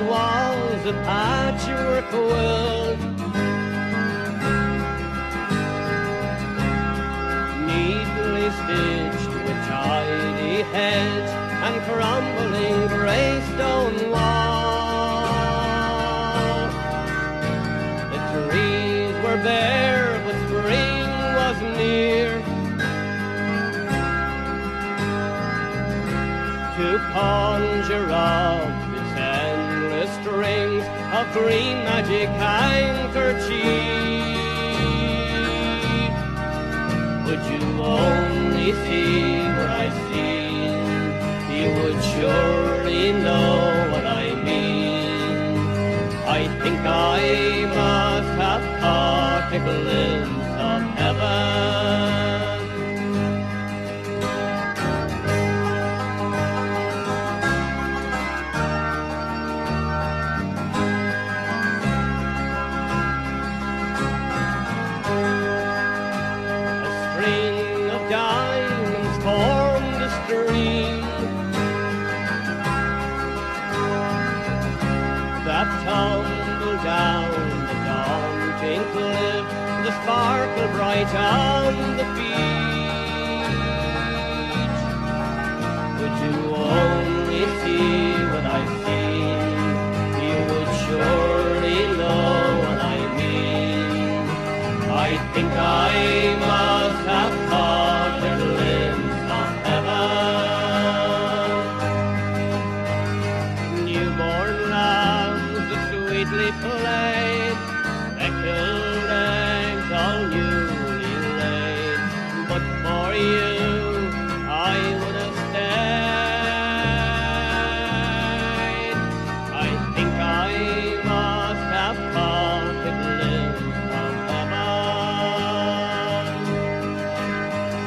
was a patchwork quilt, neatly stitched with tidy hedge and crumbling grey stone wall. The trees were bare, but spring was near, to conjure up its endless strings of green magic handkerchief. Would you only see what I've seen, you would surely know what I mean. I think I must have caught a glimpse of heaven. Diamonds formed a stream that tumbled down the daunting cliff, the sparkle bright on the beach. Would you only see what I've seen, you would surely know what I mean. I think I must have caught a glimpse of heaven. Newborn lambs that sweetly played, speckled eggs all newly laid. But for you I would have stayed. I think I must have caught a glimpse of heaven.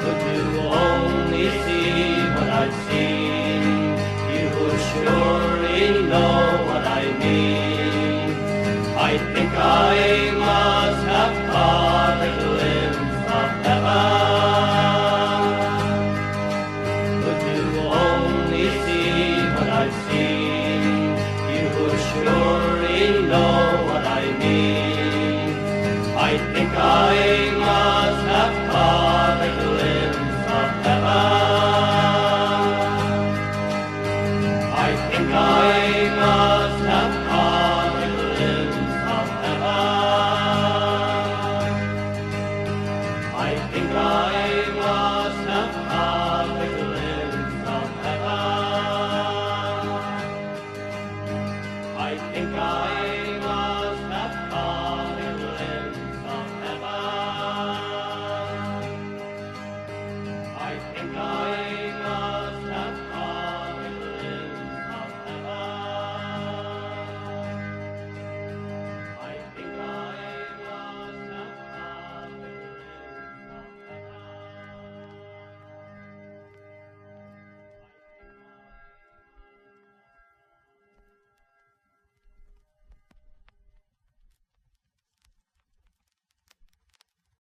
Would you only see what I've seen, you would surely know what I mean. I think I must have caught